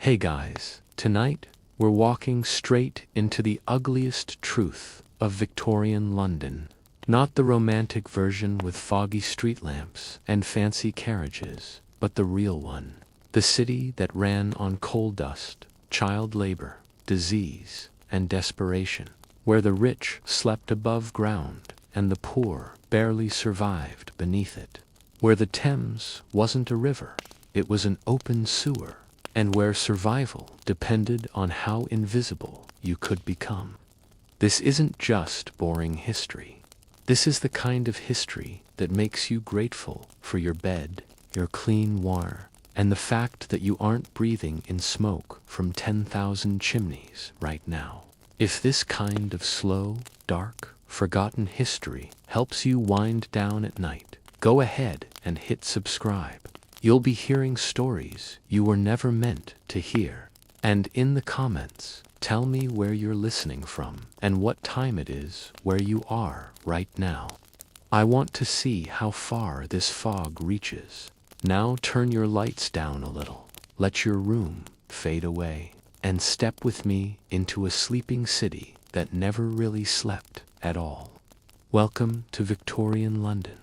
Hey guys, tonight we're walking straight into the ugliest truth of Victorian London. Not the romantic version with foggy street lamps and fancy carriages, but the real one. The city that ran on coal dust, child labor, disease, and desperation. Where the rich slept above ground and the poor barely survived beneath it. Where the Thames wasn't a river, it was an open sewer. And where survival depended on how invisible you could become. This isn't just boring history. This is the kind of history that makes you grateful for your bed, your clean water, and the fact that you aren't breathing in smoke from 10,000 chimneys right now. If this kind of slow, dark, forgotten history helps you wind down at night, go ahead and hit subscribe. You'll be hearing stories you were never meant to hear. And in the comments, tell me where you're listening from and what time it is where you are right now. I want to see how far this fog reaches. Now turn your lights down a little, let your room fade away, and step with me into a sleeping city that never really slept at all. Welcome to Victorian London.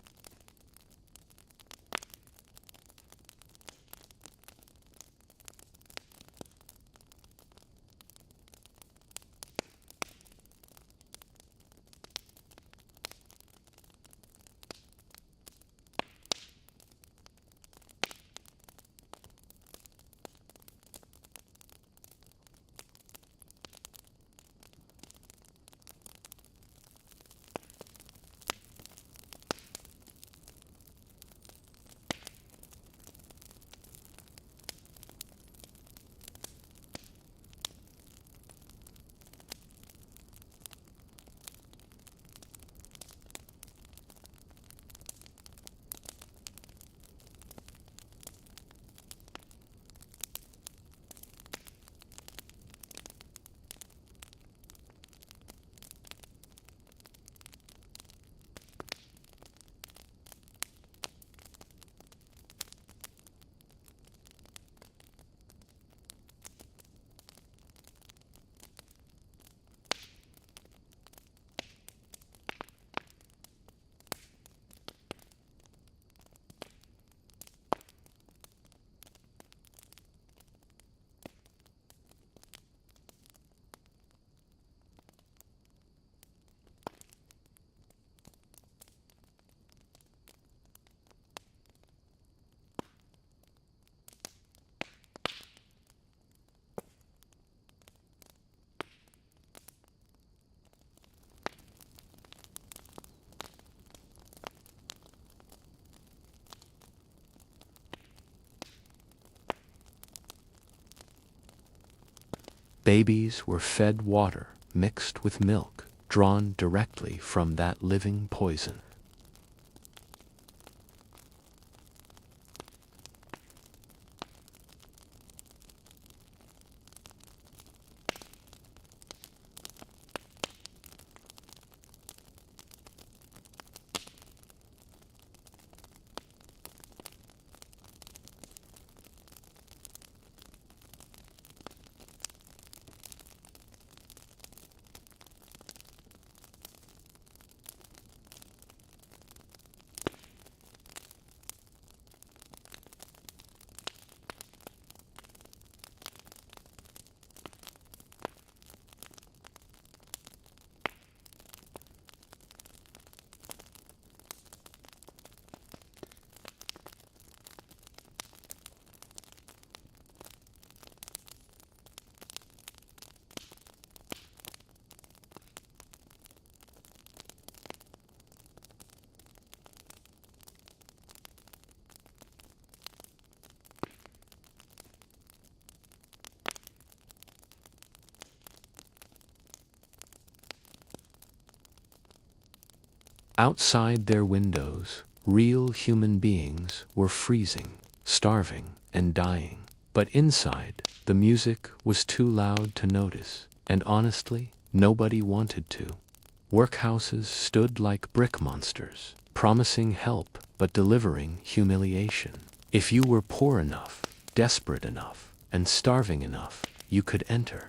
Babies were fed water mixed with milk, drawn directly from that living poison. Outside their windows, real human beings were freezing, starving, and dying. But inside, the music was too loud to notice, and honestly, nobody wanted to. Workhouses stood like brick monsters, promising help but delivering humiliation. If you were poor enough, desperate enough, and starving enough, you could enter.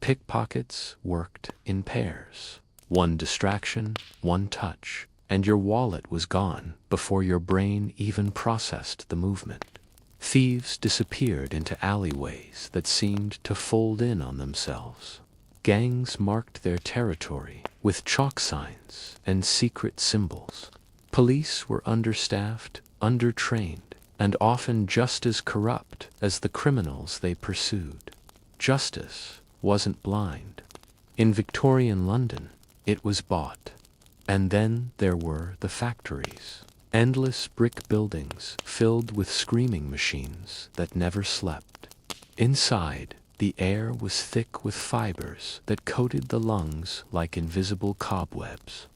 Pickpockets worked in pairs. One distraction, one touch, and your wallet was gone before your brain even processed the movement. Thieves disappeared into alleyways that seemed to fold in on themselves. Gangs marked their territory with chalk signs and secret symbols. Police were understaffed, undertrained, and often just as corrupt as the criminals they pursued. Justice wasn't blind. In Victorian London, it was bought. And then there were the factories. Endless brick buildings filled with screaming machines that never slept. Inside, the air was thick with fibers that coated the lungs like invisible cobwebs.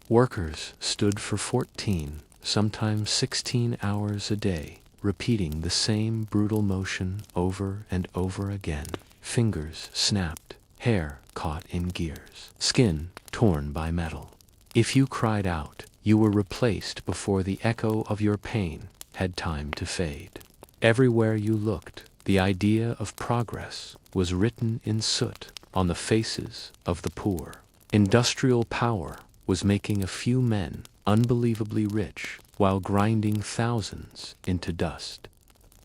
Workers stood for 14, sometimes 16 hours a day, repeating the same brutal motion over and over again. Fingers snapped, hair caught in gears, skin torn by metal. If you cried out, you were replaced before the echo of your pain had time to fade. Everywhere you looked, the idea of progress was written in soot on the faces of the poor. Industrial power was making a few men unbelievably rich while grinding thousands into dust.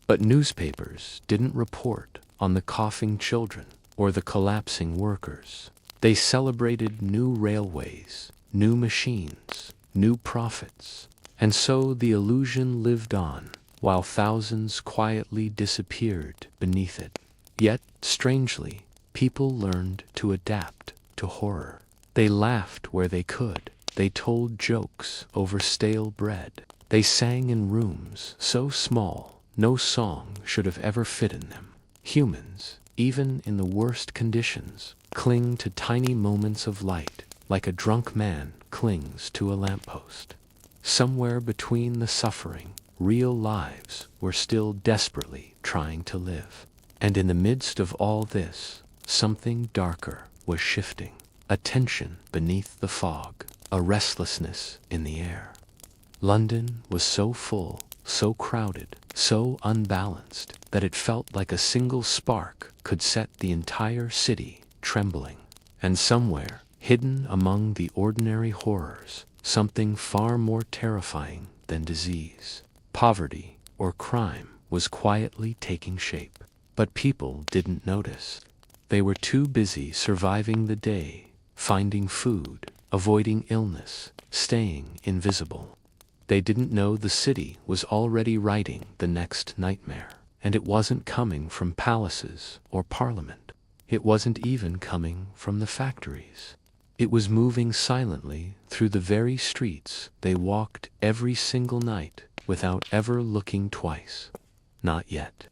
But newspapers didn't report on the coughing children or the collapsing workers. They celebrated new railways, new machines, new profits, and so the illusion lived on, while thousands quietly disappeared beneath it. Yet, strangely, people learned to adapt to horror. They laughed where they could. They told jokes over stale bread. They sang in rooms so small no song should have ever fit in them. Humans, even in the worst conditions, cling to tiny moments of light, like a drunk man clings to a lamppost. Somewhere between the suffering, real lives were still desperately trying to live. And in the midst of all this, something darker was shifting. A tension beneath the fog, a restlessness in the air. London was so full, so crowded, so unbalanced, that it felt like a single spark could set the entire city trembling. And somewhere, hidden among the ordinary horrors, something far more terrifying than disease, poverty, or crime was quietly taking shape. But people didn't notice. They were too busy surviving the day, finding food, avoiding illness, staying invisible. They didn't know the city was already writing the next nightmare, and it wasn't coming from palaces or parliament. It wasn't even coming from the factories. It was moving silently through the very streets they walked every single night without ever looking twice. Not yet.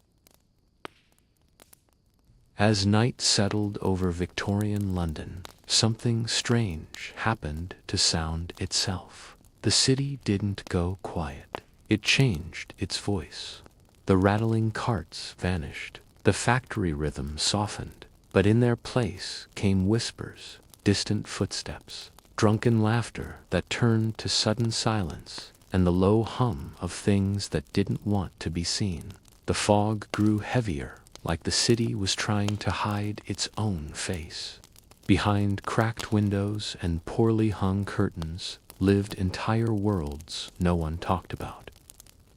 As night settled over Victorian London, something strange happened to sound itself. The city didn't go quiet. It changed its voice. The rattling carts vanished. The factory rhythm softened. But in their place came whispers, distant footsteps, drunken laughter that turned to sudden silence, and the low hum of things that didn't want to be seen. The fog grew heavier, like the city was trying to hide its own face. Behind cracked windows and poorly hung curtains lived entire worlds no one talked about.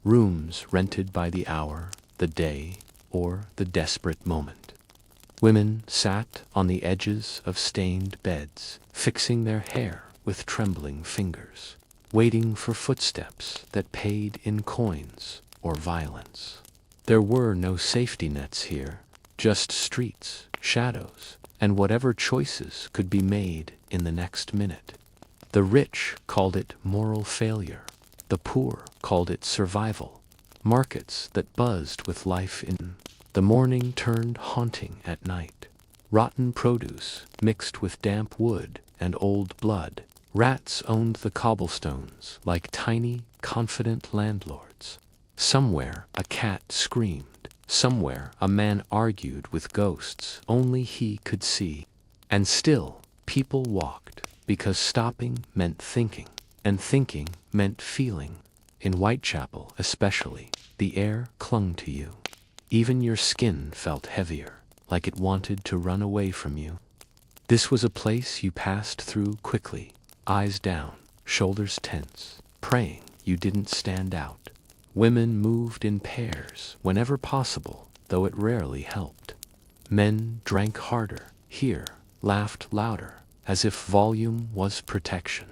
Rooms rented by the hour, the day, or the desperate moment. Women sat on the edges of stained beds, fixing their hair with trembling fingers, waiting for footsteps that paid in coins or violence. There were no safety nets here, just streets, shadows, and whatever choices could be made in the next minute. The rich called it moral failure. The poor called it survival. Markets that buzzed with life in the morning turned haunting at night. Rotten produce mixed with damp wood and old blood. Rats owned the cobblestones like tiny, confident landlords. Somewhere a cat screamed. Somewhere a man argued with ghosts only he could see. And still people walked, because stopping meant thinking, and thinking meant feeling. In Whitechapel especially, the air clung to you. Even your skin felt heavier, like it wanted to run away from you. This was a place you passed through quickly, eyes down, shoulders tense, praying you didn't stand out. Women moved in pairs whenever possible, though it rarely helped. Men drank harder, here, laughed louder, as if volume was protection.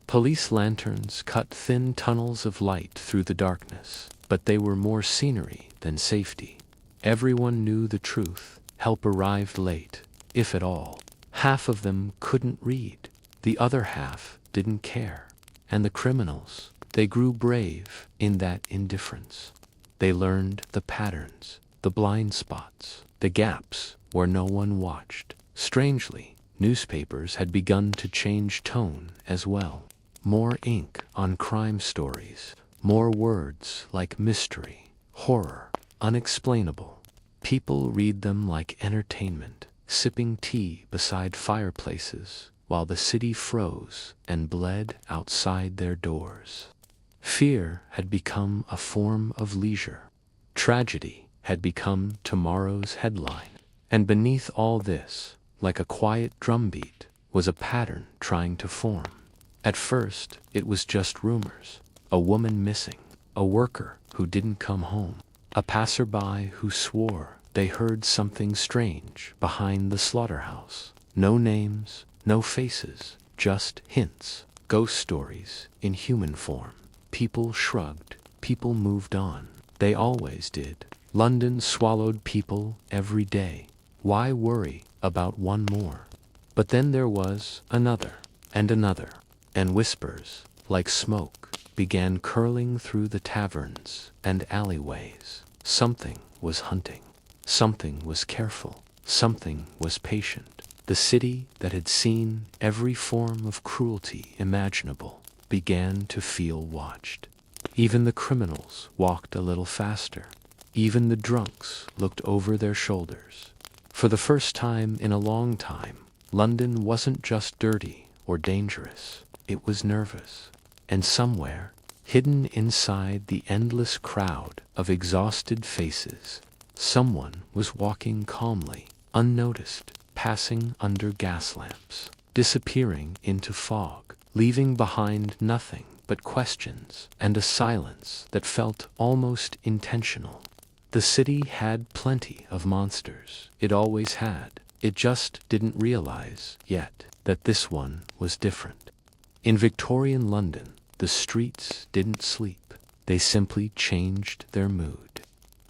Police lanterns cut thin tunnels of light through the darkness, but they were more scenery than safety. Everyone knew the truth. Help arrived late, if at all. Half of them couldn't read. The other half didn't care. And the criminals, they grew brave in that indifference. They learned the patterns, the blind spots, the gaps where no one watched. Strangely, newspapers had begun to change tone as well. More ink on crime stories, more words like mystery, horror, unexplainable. People read them like entertainment, sipping tea beside fireplaces while the city froze and bled outside their doors. Fear had become a form of leisure. Tragedy had become tomorrow's headline. And beneath all this, like a quiet drumbeat, was a pattern trying to form. At first, it was just rumors. A woman missing, a worker who didn't come home, a passerby who swore they heard something strange behind the slaughterhouse. No names, no faces, just hints, ghost stories in human form. People shrugged, people moved on. They always did. London swallowed people every day. Why worry about one more? But then there was another, and another, and whispers, like smoke, began curling through the taverns and alleyways. Something was hunting. Something was careful. Something was patient. The city that had seen every form of cruelty imaginable began to feel watched. Even the criminals walked a little faster. Even the drunks looked over their shoulders. For the first time in a long time, London wasn't just dirty or dangerous. It was nervous. And somewhere, hidden inside the endless crowd of exhausted faces, someone was walking calmly, unnoticed, passing under gas lamps, disappearing into fog, leaving behind nothing but questions and a silence that felt almost intentional. The city had plenty of monsters. It always had. It just didn't realize yet that this one was different. In Victorian London, the streets didn't sleep. They simply changed their mood.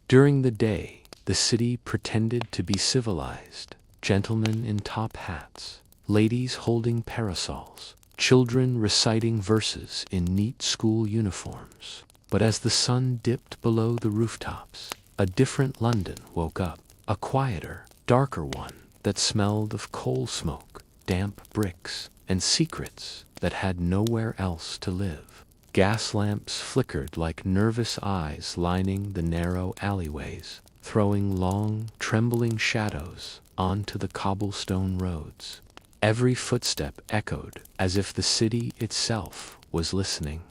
During the day, the city pretended to be civilized. Gentlemen in top hats, ladies holding parasols, children reciting verses in neat school uniforms. But as the sun dipped below the rooftops, a different London woke up, a quieter, darker one that smelled of coal smoke, damp bricks, and secrets that had nowhere else to live. Gas lamps flickered like nervous eyes lining the narrow alleyways, throwing long, trembling shadows onto the cobblestone roads. Every footstep echoed as if the city itself was listening.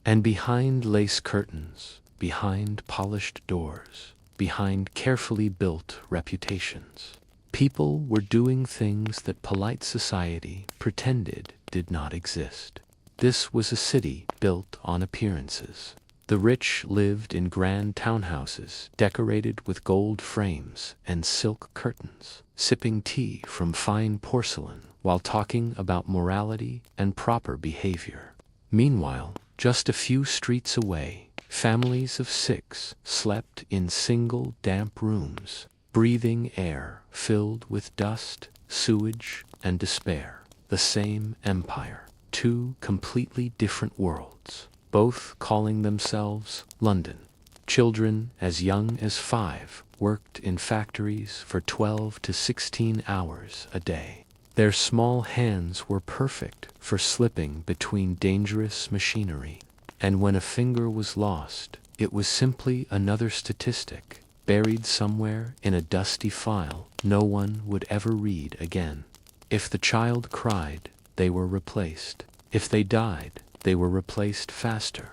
And behind lace curtains, behind polished doors, behind carefully built reputations, people were doing things that polite society pretended did not exist. This was a city built on appearances. The rich lived in grand townhouses decorated with gold frames and silk curtains, sipping tea from fine porcelain while talking about morality and proper behavior. Meanwhile, just a few streets away, families of 6 slept in single damp rooms, breathing air filled with dust, sewage, and despair. The same empire, 2 completely different worlds, both calling themselves London. Children as young as 5 worked in factories for 12 to 16 hours a day. Their small hands were perfect for slipping between dangerous machinery, and when a finger was lost, it was simply another statistic, buried somewhere in a dusty file no one would ever read again. If the child cried, they were replaced. If they died, they were replaced faster.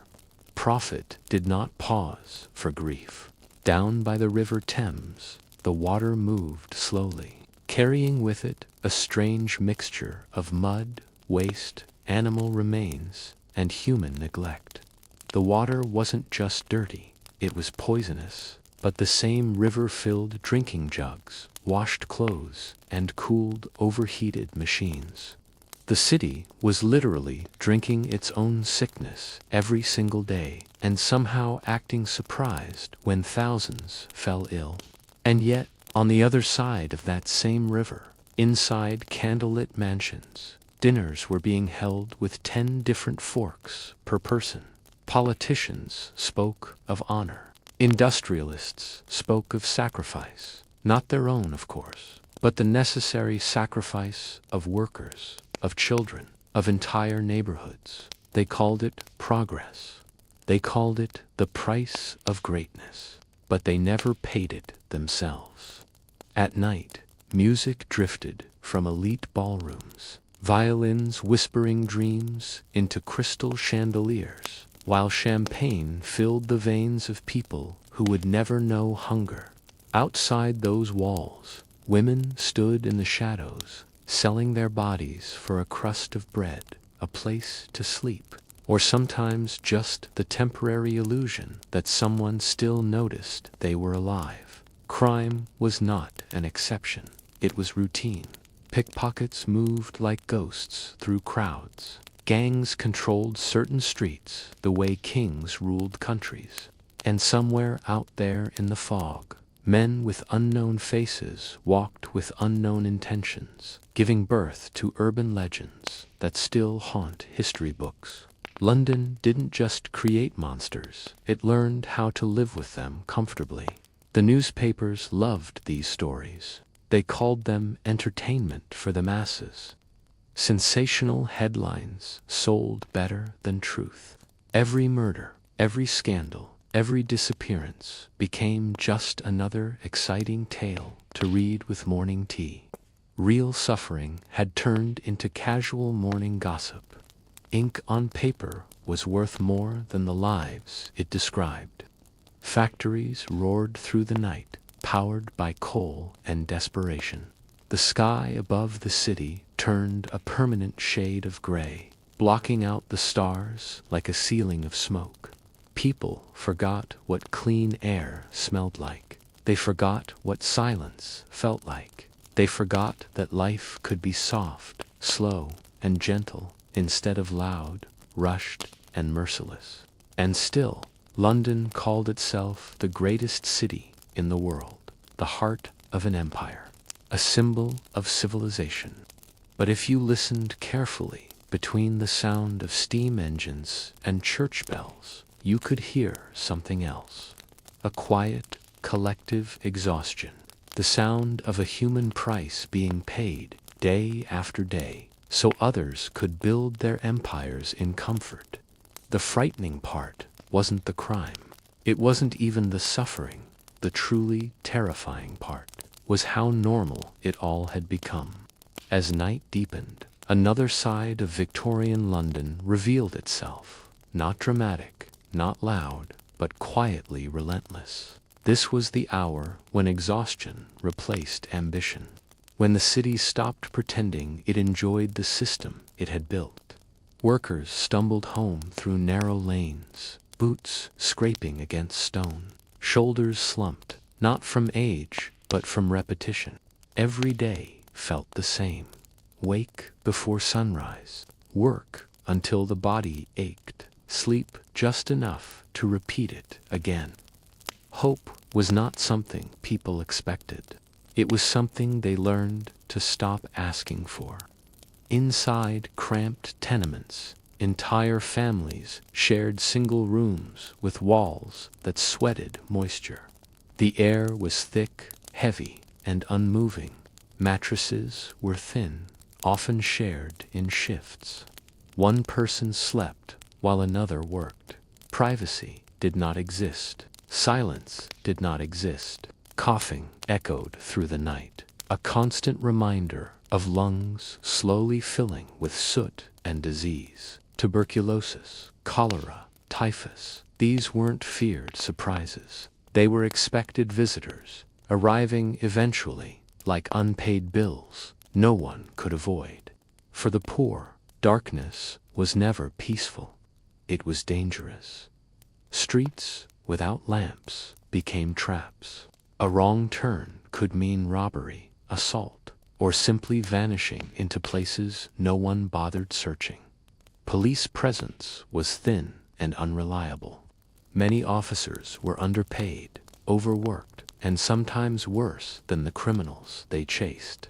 Profit did not pause for grief. Down by the River Thames, the water moved slowly, carrying with it a strange mixture of mud, waste, animal remains, and human neglect. The water wasn't just dirty, it was poisonous, but the same river filled drinking jugs, washed clothes, and cooled overheated machines. The city was literally drinking its own sickness every single day, and somehow acting surprised when thousands fell ill. And yet, on the other side of that same river, inside candlelit mansions, dinners were being held with 10 different forks per person. Politicians spoke of honor. Industrialists spoke of sacrifice. Not their own, of course, but the necessary sacrifice of workers, of children, of entire neighborhoods. They called it progress. They called it the price of greatness, but they never paid it themselves. At night, music drifted from elite ballrooms, violins whispering dreams into crystal chandeliers, while champagne filled the veins of people who would never know hunger. Outside those walls, women stood in the shadows, selling their bodies for a crust of bread, a place to sleep, or sometimes just the temporary illusion that someone still noticed they were alive. Crime was not an exception, it was routine. Pickpockets moved like ghosts through crowds. Gangs controlled certain streets the way kings ruled countries. And somewhere out there in the fog, men with unknown faces walked with unknown intentions, giving birth to urban legends that still haunt history books. London didn't just create monsters, it learned how to live with them comfortably. The newspapers loved these stories. They called them entertainment for the masses. Sensational headlines sold better than truth. Every murder, every scandal, every disappearance became just another exciting tale to read with morning tea. Real suffering had turned into casual morning gossip. Ink on paper was worth more than the lives it described. Factories roared through the night, powered by coal and desperation. The sky above the city turned a permanent shade of gray, blocking out the stars like a ceiling of smoke. People forgot what clean air smelled like. They forgot what silence felt like. They forgot that life could be soft, slow, and gentle instead of loud, rushed, and merciless. And still, London called itself the greatest city in the world, the heart of an empire, a symbol of civilization. But if you listened carefully, between the sound of steam engines and church bells, you could hear something else. A quiet, collective exhaustion. The sound of a human price being paid day after day, so others could build their empires in comfort. The frightening part wasn't the crime. It wasn't even the suffering. The truly terrifying part was how normal it all had become. As night deepened, another side of Victorian London revealed itself. Not dramatic, not loud, but quietly relentless. This was the hour when exhaustion replaced ambition, when the city stopped pretending it enjoyed the system it had built. Workers stumbled home through narrow lanes, boots scraping against stone. Shoulders slumped, not from age, but from repetition. Every day felt the same. Wake before sunrise. Work until the body ached. Sleep just enough to repeat it again. Hope was not something people expected. It was something they learned to stop asking for. Inside cramped tenements, entire families shared single rooms with walls that sweated moisture. The air was thick, heavy, and unmoving. Mattresses were thin, often shared in shifts. One person slept while another worked. Privacy did not exist. Silence did not exist. Coughing echoed through the night, a constant reminder of lungs slowly filling with soot and disease. Tuberculosis, cholera, typhus, these weren't feared surprises. They were expected visitors, arriving eventually, like unpaid bills no one could avoid. For the poor, darkness was never peaceful. It was dangerous. Streets without lamps became traps. A wrong turn could mean robbery, assault, or simply vanishing into places no one bothered searching. Police presence was thin and unreliable. Many officers were underpaid, overworked, and sometimes worse than the criminals they chased.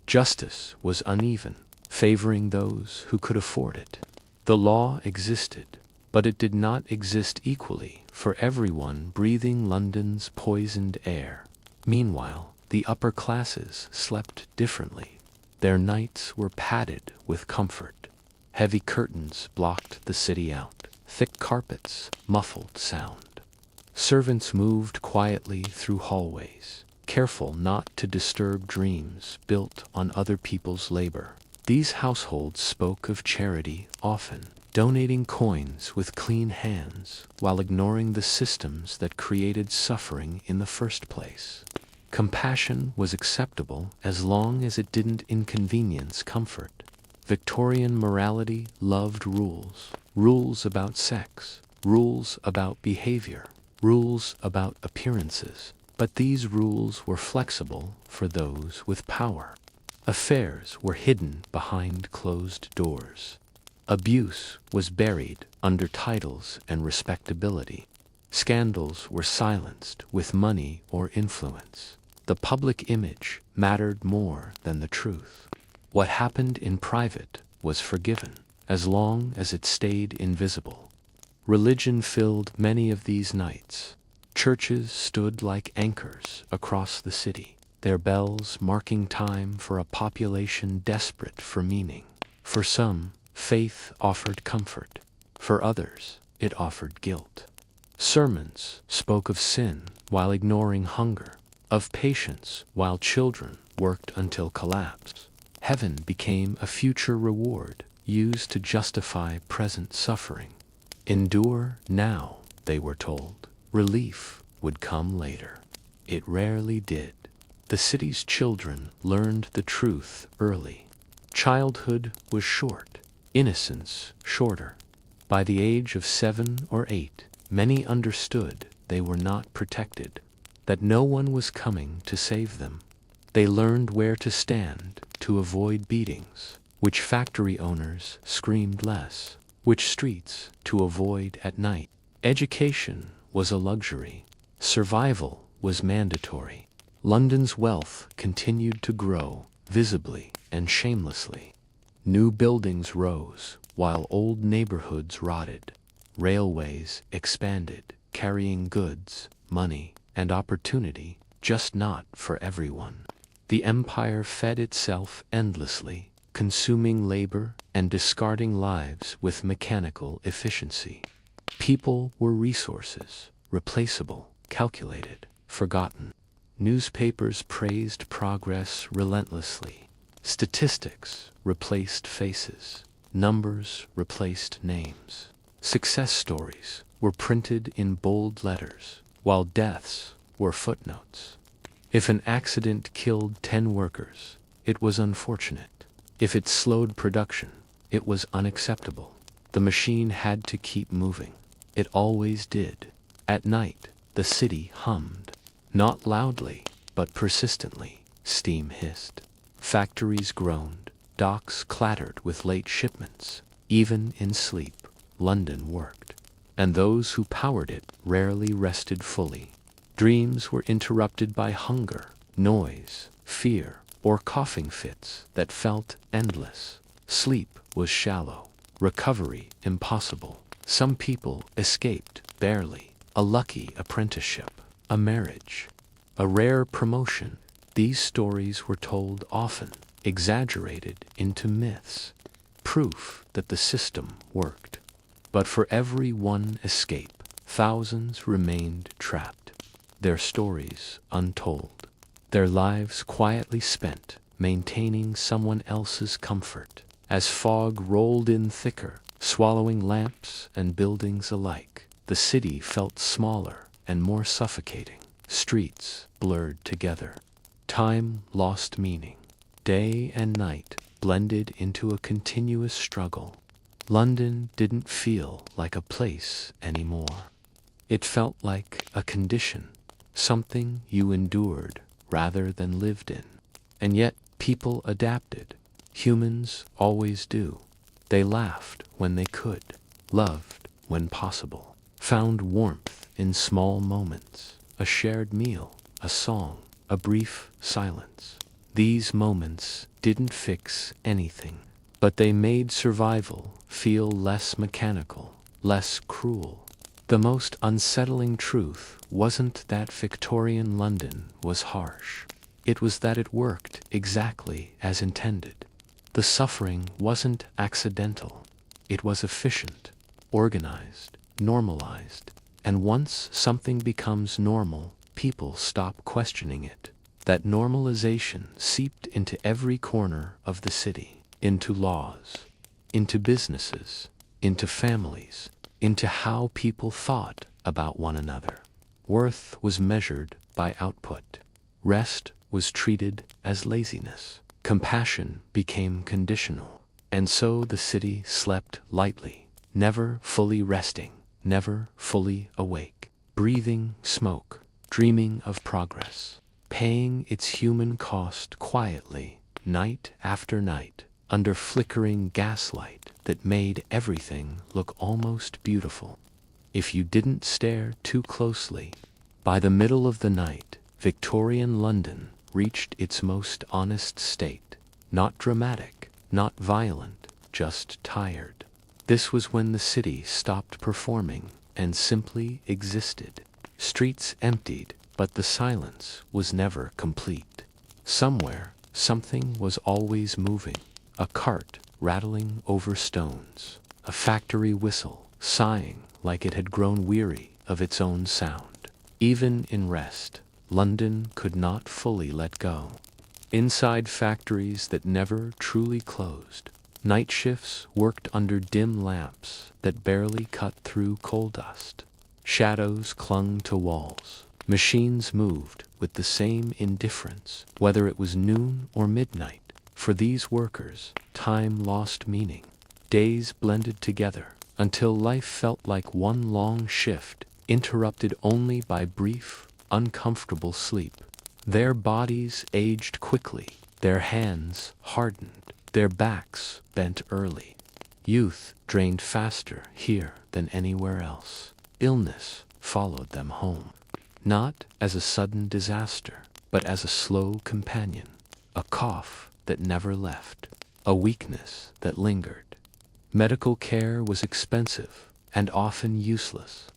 Justice was uneven, favoring those who could afford it. The law existed, but it did not exist equally for everyone breathing London's poisoned air. Meanwhile, the upper classes slept differently. Their nights were padded with comfort. Heavy curtains blocked the city out. Thick carpets muffled sound. Servants moved quietly through hallways, careful not to disturb dreams built on other people's labor. These households spoke of charity often, donating coins with clean hands while ignoring the systems that created suffering in the first place. Compassion was acceptable as long as it didn't inconvenience comfort. Victorian morality loved rules. Rules about sex, rules about behavior, rules about appearances. But these rules were flexible for those with power. Affairs were hidden behind closed doors. Abuse was buried under titles and respectability. Scandals were silenced with money or influence. The public image mattered more than the truth. What happened in private was forgiven, as long as it stayed invisible. Religion filled many of these nights. Churches stood like anchors across the city, their bells marking time for a population desperate for meaning. For some, faith offered comfort. For others, it offered guilt. Sermons spoke of sin while ignoring hunger, of patience while children worked until collapse. Heaven became a future reward used to justify present suffering. Endure now, they were told. Relief would come later. It rarely did. The city's children learned the truth early. Childhood was short, innocence shorter. By the age of 7 or 8, many understood they were not protected, that no one was coming to save them. They learned where to stand to avoid beatings, which factory owners screamed less, which streets to avoid at night. Education was a luxury. Survival was mandatory. London's wealth continued to grow, visibly and shamelessly. New buildings rose, while old neighborhoods rotted. Railways expanded, carrying goods, money, and opportunity, just not for everyone. The empire fed itself endlessly, consuming labor and discarding lives with mechanical efficiency. People were resources, replaceable, calculated, forgotten. Newspapers praised progress relentlessly. Statistics replaced faces. Numbers replaced names. Success stories were printed in bold letters, while deaths were footnotes. If an accident killed 10 workers, it was unfortunate. If it slowed production, it was unacceptable. The machine had to keep moving. It always did. At night, the city hummed. Not loudly, but persistently. Steam hissed. Factories groaned. Docks clattered with late shipments. Even in sleep, London worked. And those who powered it rarely rested fully. Dreams were interrupted by hunger, noise, fear, or coughing fits that felt endless. Sleep was shallow. Recovery impossible. Some people escaped barely. A lucky apprenticeship. A marriage. A rare promotion. These stories were told often, exaggerated into myths. Proof that the system worked. But for every one escape, thousands remained trapped. Their stories untold. Their lives quietly spent, maintaining someone else's comfort. As fog rolled in thicker, swallowing lamps and buildings alike, the city felt smaller and more suffocating. Streets blurred together. Time lost meaning. Day and night blended into a continuous struggle. London didn't feel like a place anymore. It felt like a condition, something you endured rather than lived in. And yet people adapted. Humans always do. They laughed when they could, loved when possible, found warmth in small moments, a shared meal, a song, a brief silence. These moments didn't fix anything, but they made survival feel less mechanical, less cruel. The most unsettling truth wasn't that Victorian London was harsh. It was that it worked exactly as intended. The suffering wasn't accidental. It was efficient, organized, normalized. And once something becomes normal, people stop questioning it. That normalization seeped into every corner of the city, into laws, into businesses, into families, into how people thought about one another. Worth was measured by output. Rest was treated as laziness. Compassion became conditional. And so the city slept lightly, never fully resting, never fully awake, breathing smoke, dreaming of progress, paying its human cost quietly, night after night, under flickering gaslight that made everything look almost beautiful. If you didn't stare too closely, by the middle of the night, Victorian London reached its most honest state. Not dramatic, not violent, just tired. This was when the city stopped performing and simply existed. Streets emptied, but the silence was never complete. Somewhere, something was always moving. A cart rattling over stones. A factory whistle sighing like it had grown weary of its own sound. Even in rest, London could not fully let go. Inside factories that never truly closed, night shifts worked under dim lamps that barely cut through coal dust. Shadows clung to walls. Machines moved with the same indifference, whether it was noon or midnight. For these workers, time lost meaning. Days blended together until life felt like one long shift, interrupted only by brief, uncomfortable sleep. Their bodies aged quickly, their hands hardened, their backs bent early. Youth drained faster here than anywhere else. Illness followed them home, not as a sudden disaster, but as a slow companion, a cough that never left, a weakness that lingered. Medical care was expensive and often useless.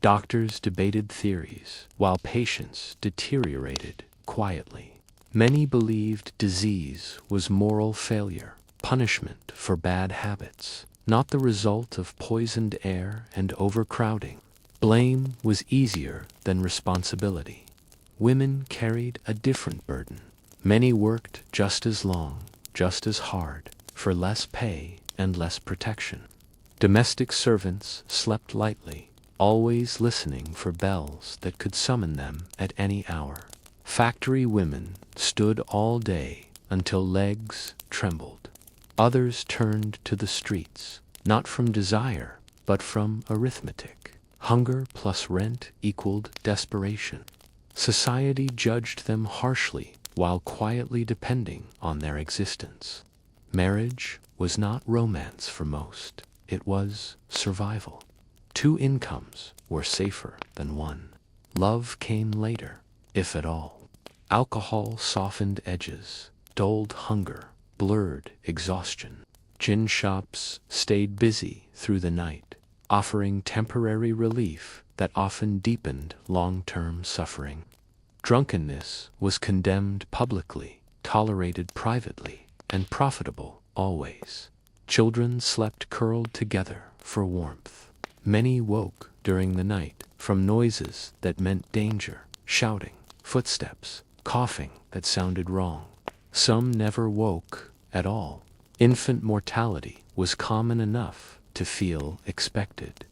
Doctors debated theories, while patients deteriorated quietly. Many believed disease was moral failure, punishment for bad habits, not the result of poisoned air and overcrowding. Blame was easier than responsibility. Women carried a different burden. Many worked just as long, just as hard, for less pay and less protection. Domestic servants slept lightly, always listening for bells that could summon them at any hour. Factory women stood all day until legs trembled. Others turned to the streets, not from desire, but from arithmetic. Hunger plus rent equaled desperation. Society judged them harshly while quietly depending on their existence. Marriage was not romance for most, it was survival. 2 incomes were safer than 1. Love came later, if at all. Alcohol softened edges, dulled hunger, blurred exhaustion. Gin shops stayed busy through the night, offering temporary relief that often deepened long-term suffering. Drunkenness was condemned publicly, tolerated privately, and profitable always. Children slept curled together for warmth. Many woke during the night from noises that meant danger, shouting, footsteps, coughing that sounded wrong. Some never woke at all. Infant mortality was common enough to feel expected.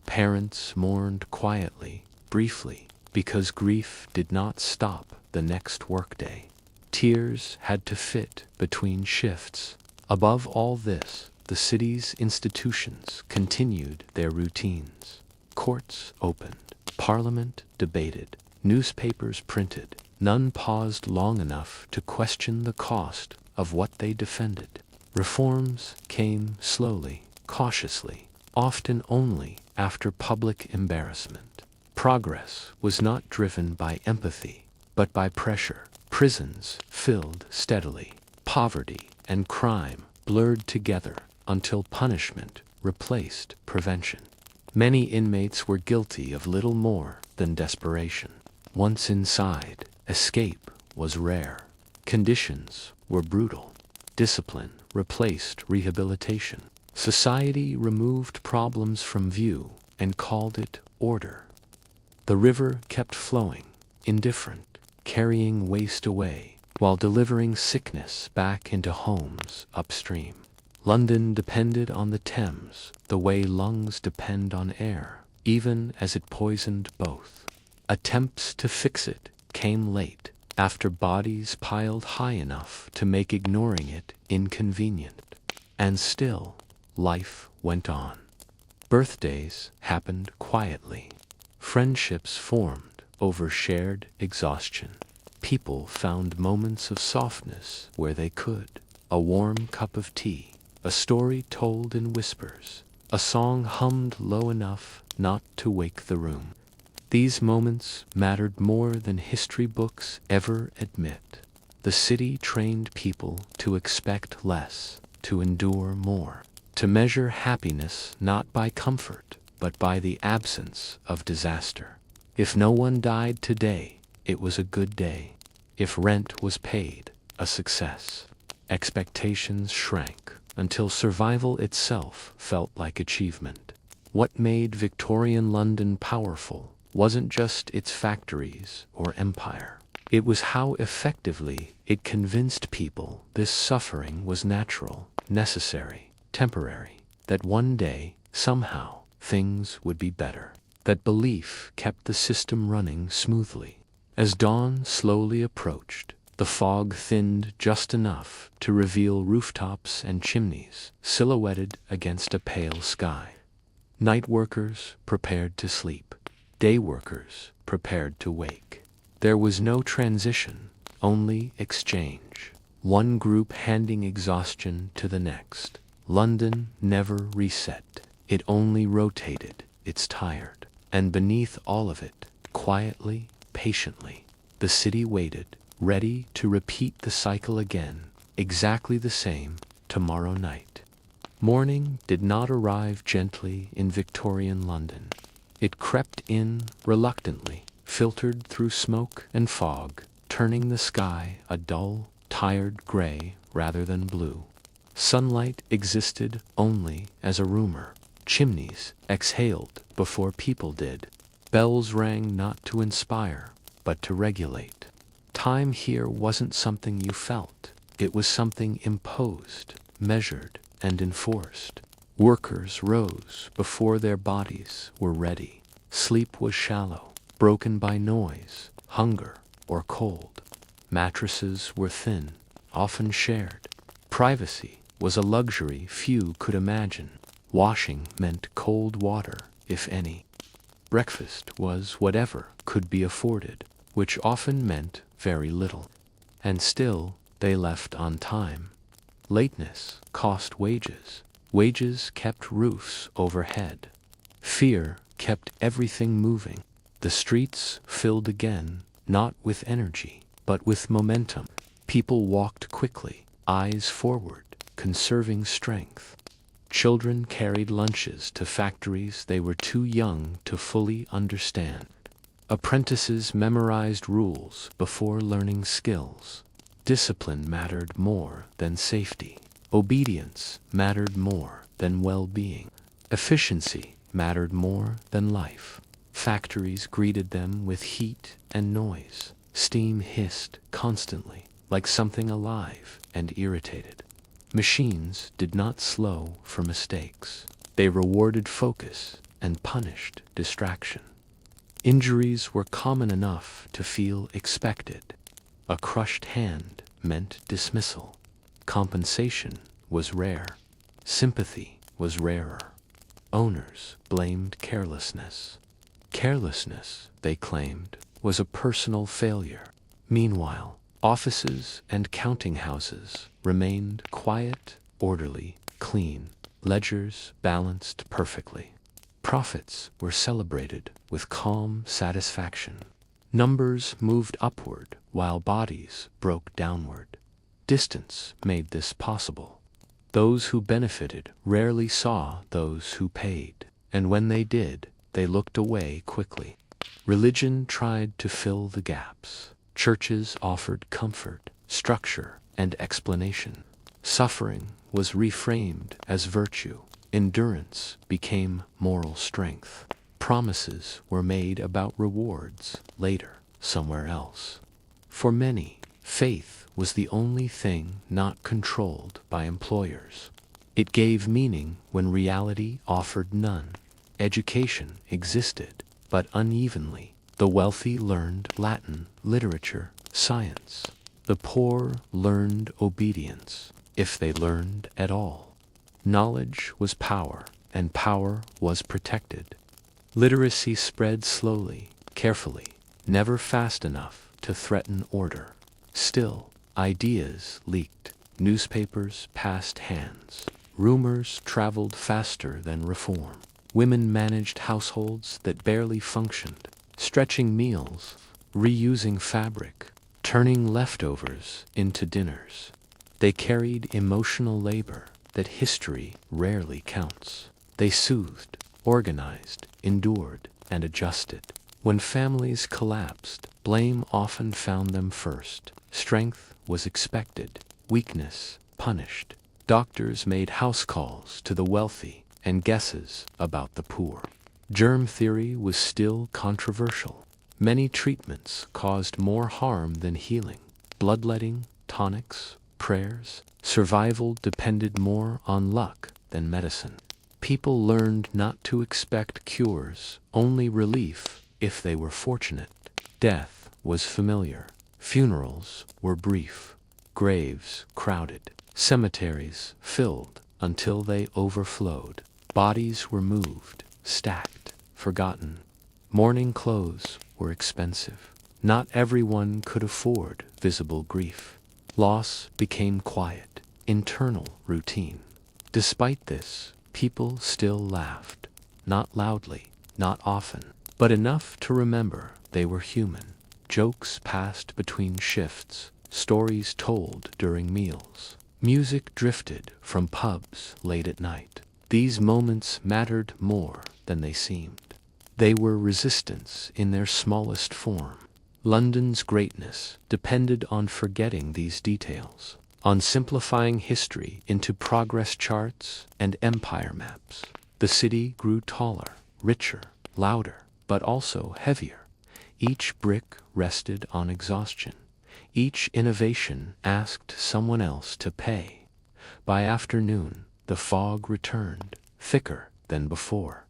Parents mourned quietly, briefly, because grief did not stop the next workday. Tears had to fit between shifts. Above all this, the city's institutions continued their routines. Courts opened, parliament debated, newspapers printed. None paused long enough to question the cost of what they defended. Reforms came slowly, cautiously, often only after public embarrassment. Progress was not driven by empathy, but by pressure. Prisons filled steadily. Poverty and crime blurred together until punishment replaced prevention. Many inmates were guilty of little more than desperation. Once inside, escape was rare. Conditions were brutal. Discipline replaced rehabilitation. Society removed problems from view and called it order. The river kept flowing, indifferent, carrying waste away, while delivering sickness back into homes upstream. London depended on the Thames the way lungs depend on air, even as it poisoned both. Attempts to fix it came late, after bodies piled high enough to make ignoring it inconvenient. And still, life went on. Birthdays happened quietly. Friendships formed over shared exhaustion. People found moments of softness where they could. A warm cup of tea, a story told in whispers, a song hummed low enough not to wake the room. These moments mattered more than history books ever admit. The city trained people to expect less, to endure more, to measure happiness not by comfort, but by the absence of disaster. If no one died today, it was a good day. If rent was paid, a success. Expectations shrank until survival itself felt like achievement. What made Victorian London powerful wasn't just its factories or empire. It was how effectively it convinced people this suffering was natural, necessary, temporary, that one day, somehow, things would be better. That belief kept the system running smoothly. As dawn slowly approached, the fog thinned just enough to reveal rooftops and chimneys silhouetted against a pale sky. Night workers prepared to sleep. Day workers prepared to wake. There was no transition, only exchange. One group handing exhaustion to the next. London never reset. It only rotated. It's tired. And beneath all of it, quietly, patiently, the city waited, ready to repeat the cycle again, exactly the same, tomorrow night. Morning did not arrive gently in Victorian London. It crept in reluctantly, filtered through smoke and fog, turning the sky a dull, tired gray rather than blue. Sunlight existed only as a rumor. Chimneys exhaled before people did. Bells rang not to inspire, but to regulate. Time here wasn't something you felt. It was something imposed, measured, and enforced. Workers rose before their bodies were ready. Sleep was shallow, broken by noise, hunger, or cold. Mattresses were thin, often shared. Privacy was a luxury few could imagine. Washing meant cold water, if any. Breakfast was whatever could be afforded, which often meant very little. And still they left on time. Lateness cost wages. Wages kept roofs overhead. Fear kept everything moving. The streets filled again, not with energy, but with momentum. People walked quickly, eyes forward, conserving strength. Children carried lunches to factories they were too young to fully understand. Apprentices memorized rules before learning skills. Discipline mattered more than safety. Obedience mattered more than well-being. Efficiency mattered more than life. Factories greeted them with heat and noise. Steam hissed constantly, like something alive and irritated. Machines did not slow for mistakes. They rewarded focus and punished distraction. Injuries were common enough to feel expected. A crushed hand meant dismissal. Compensation was rare. Sympathy was rarer. Owners blamed carelessness. Carelessness, they claimed, was a personal failure. Meanwhile, offices and counting houses remained quiet, orderly, clean, ledgers balanced perfectly. Profits were celebrated with calm satisfaction. Numbers moved upward while bodies broke downward. Distance made this possible. Those who benefited rarely saw those who paid, and when they did, they looked away quickly. Religion tried to fill the gaps. Churches offered comfort, structure, and explanation. Suffering was reframed as virtue. Endurance became moral strength. Promises were made about rewards later, somewhere else. For many, faith was the only thing not controlled by employers. It gave meaning when reality offered none. Education existed, but unevenly. The wealthy learned Latin, literature, science. The poor learned obedience, if they learned at all. Knowledge was power, and power was protected. Literacy spread slowly, carefully, never fast enough to threaten order. Still, ideas leaked. Newspapers passed hands. Rumors traveled faster than reform. Women managed households that barely functioned, stretching meals, reusing fabric, turning leftovers into dinners. They carried emotional labor that history rarely counts. They soothed, organized, endured, and adjusted. When families collapsed, blame often found them first. Strength was expected, weakness punished. Doctors made house calls to the wealthy and guesses about the poor. Germ theory was still controversial. Many treatments caused more harm than healing. Bloodletting, tonics, prayers, survival depended more on luck than medicine. People learned not to expect cures, only relief if they were fortunate. Death was familiar. Funerals were brief. Graves crowded. Cemeteries filled until they overflowed. Bodies were moved, stacked, forgotten. Mourning clothes were expensive. Not everyone could afford visible grief. Loss became quiet, internal routine. Despite this, people still laughed. Not loudly, not often, but enough to remember they were human. Jokes passed between shifts, stories told during meals. Music drifted from pubs late at night. These moments mattered more than they seemed. They were resistance in their smallest form. London's greatness depended on forgetting these details, on simplifying history into progress charts and empire maps. The city grew taller, richer, louder, but also heavier. Each brick rested on exhaustion. Each innovation asked someone else to pay. By afternoon, the fog returned, thicker than before.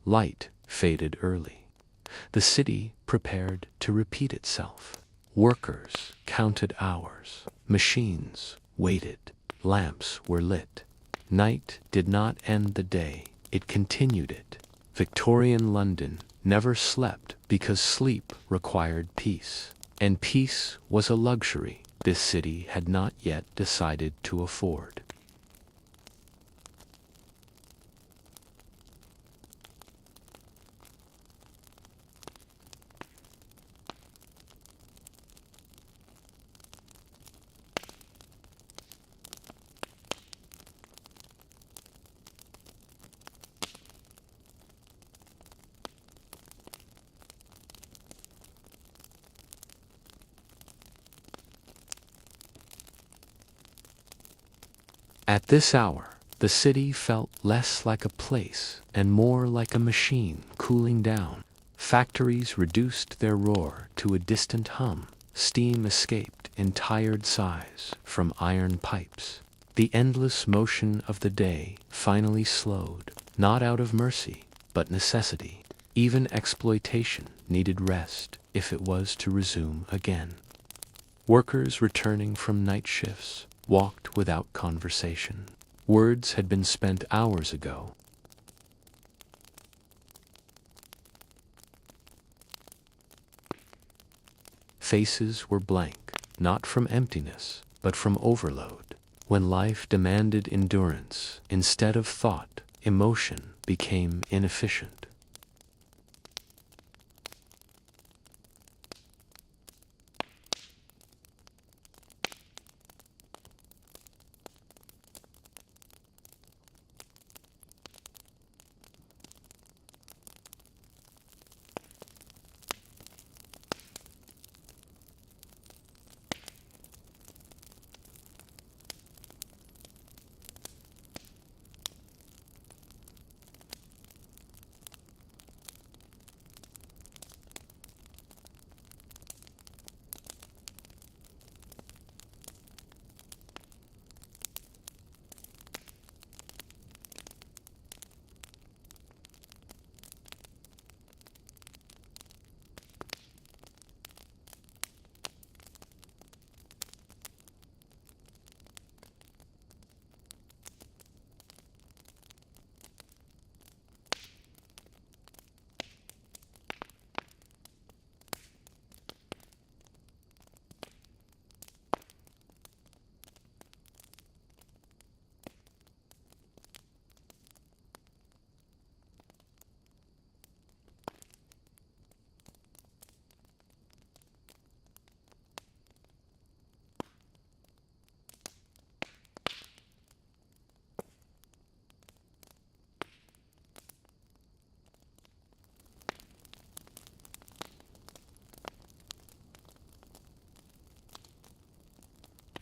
Light faded early. The city prepared to repeat itself. Workers counted hours. Machines waited. Lamps were lit. Night did not end the day, it continued it. Victorian London never slept because sleep required peace. And peace was a luxury this city had not yet decided to afford. At this hour, the city felt less like a place and more like a machine cooling down. Factories reduced their roar to a distant hum. Steam escaped in tired sighs from iron pipes. The endless motion of the day finally slowed, not out of mercy, but necessity. Even exploitation needed rest if it was to resume again. Workers returning from night shifts walked without conversation. Words had been spent hours ago. Faces were blank, not from emptiness, but from overload. When life demanded endurance instead of thought, emotion became inefficient.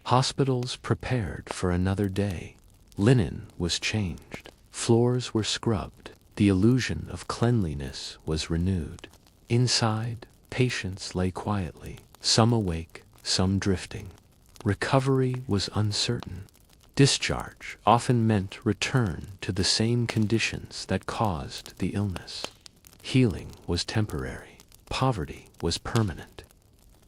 Hospitals prepared for another day. Linen was changed. Floors were scrubbed. The illusion of cleanliness was renewed. Inside, patients lay quietly, some awake, some drifting. Recovery was uncertain. Discharge often meant return to the same conditions that caused the illness. Healing was temporary. Poverty was permanent.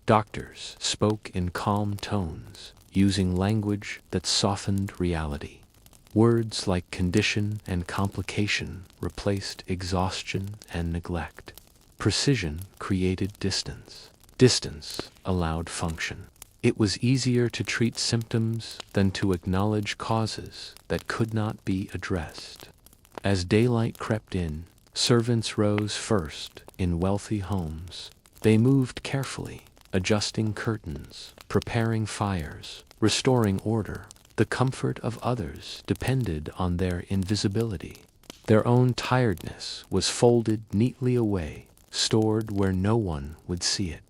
Doctors spoke in calm tones, using language that softened reality. Words like condition and complication replaced exhaustion and neglect. Precision created distance. Distance allowed function. It was easier to treat symptoms than to acknowledge causes that could not be addressed. As daylight crept in, servants rose first in wealthy homes. They moved carefully, adjusting curtains, preparing fires, restoring order. The comfort of others depended on their invisibility. Their own tiredness was folded neatly away, stored where no one would see it.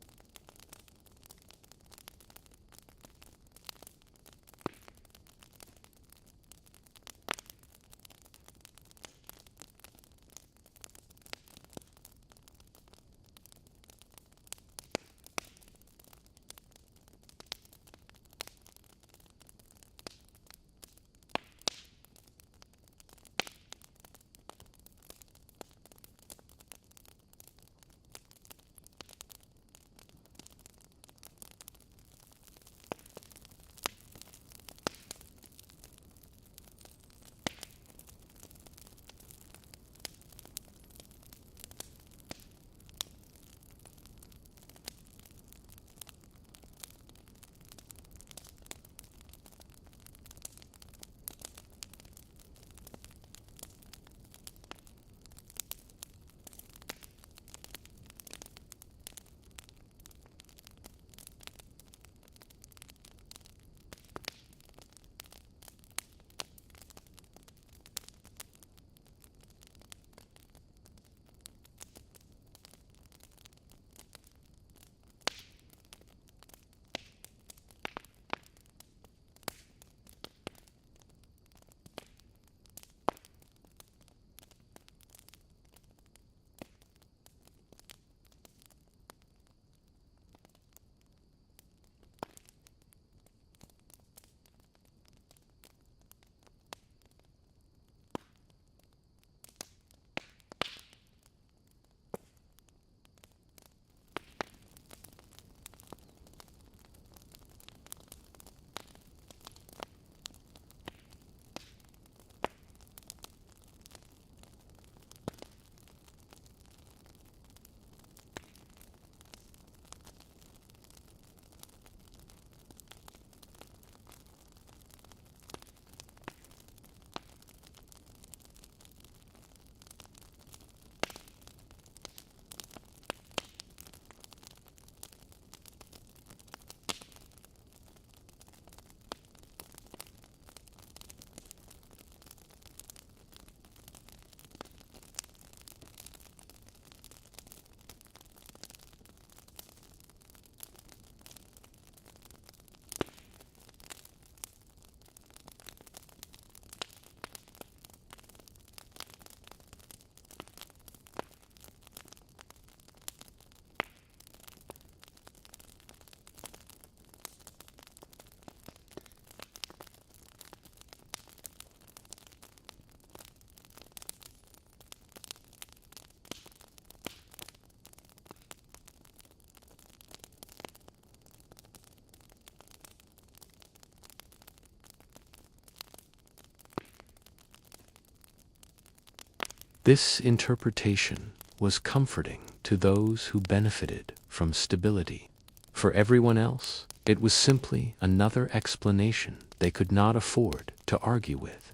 This interpretation was comforting to those who benefited from stability. For everyone else, it was simply another explanation they could not afford to argue with.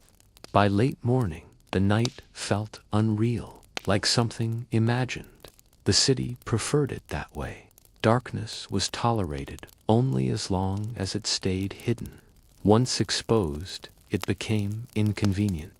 By late morning, the night felt unreal, like something imagined. The city preferred it that way. Darkness was tolerated only as long as it stayed hidden. Once exposed, it became inconvenient.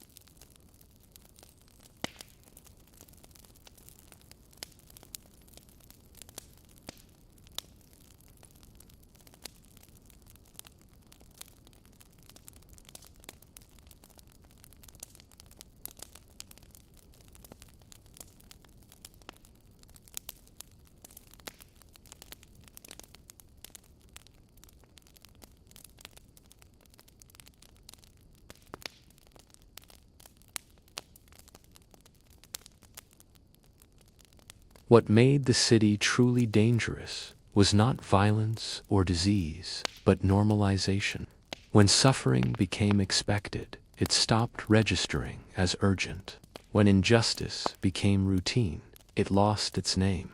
What made the city truly dangerous was not violence or disease, but normalization. When suffering became expected, it stopped registering as urgent. When injustice became routine, it lost its name.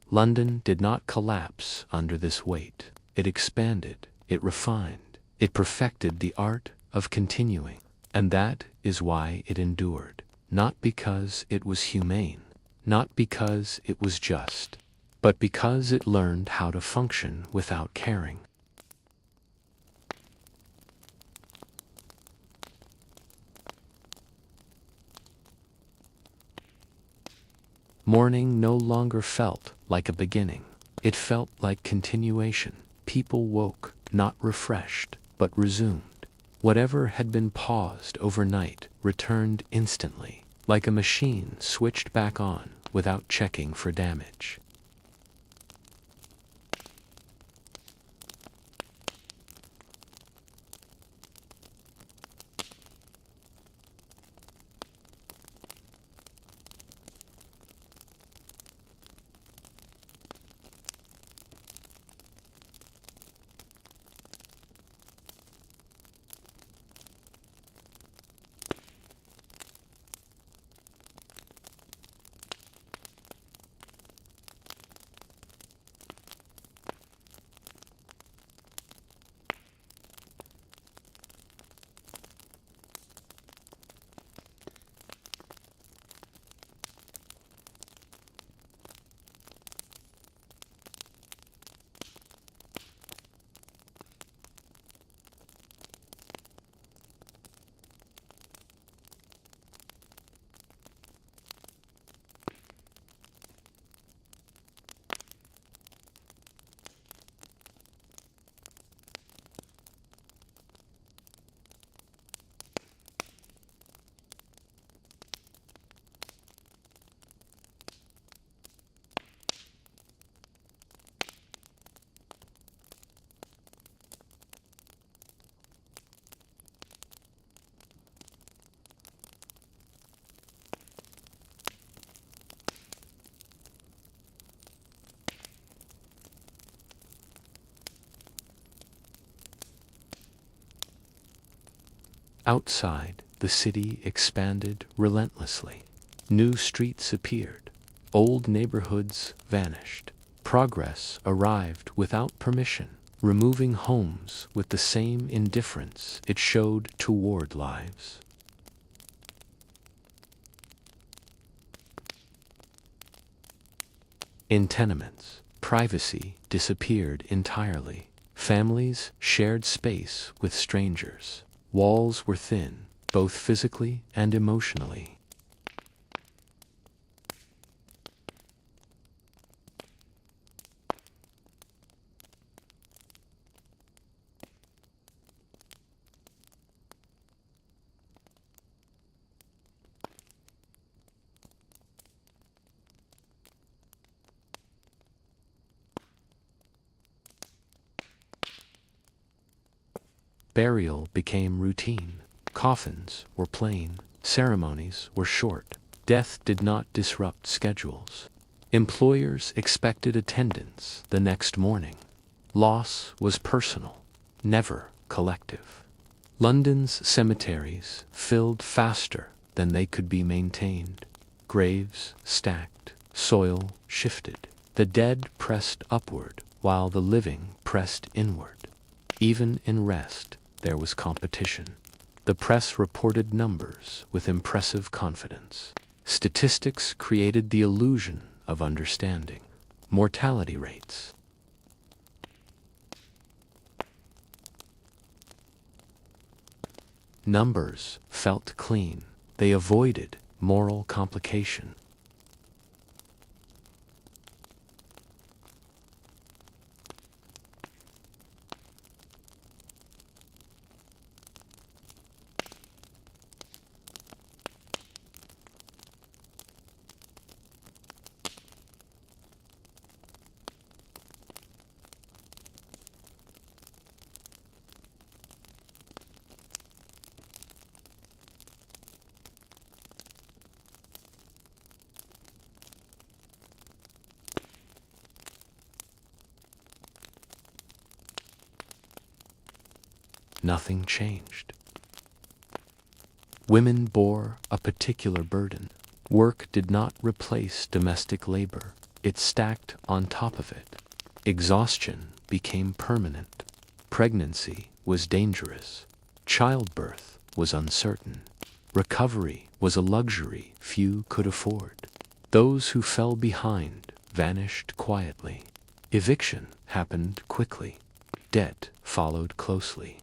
London did not collapse under this weight. It expanded, it refined, it perfected the art of continuing. And that is why it endured. Not because it was humane, not because it was just, but because it learned how to function without caring. Morning no longer felt like a beginning. It felt like continuation. People woke, not refreshed, but resumed. Whatever had been paused overnight returned instantly, like a machine switched back on without checking for damage. Outside, the city expanded relentlessly. New streets appeared. Old neighborhoods vanished. Progress arrived without permission, removing homes with the same indifference it showed toward lives. In tenements, privacy disappeared entirely. Families shared space with strangers. Walls were thin, both physically and emotionally. Burial became routine. Coffins were plain. Ceremonies were short. Death did not disrupt schedules. Employers expected attendance the next morning. Loss was personal, never collective. London's cemeteries filled faster than they could be maintained. Graves stacked, soil shifted. The dead pressed upward, while the living pressed inward. Even in rest, there was competition. The press reported numbers with impressive confidence. Statistics created the illusion of understanding. Mortality rates. Numbers felt clean. They avoided moral complication. Nothing changed. Women bore a particular burden. Work did not replace domestic labor. It stacked on top of it. Exhaustion became permanent. Pregnancy was dangerous. Childbirth was uncertain. Recovery was a luxury few could afford. Those who fell behind vanished quietly. Eviction happened quickly. Debt followed closely.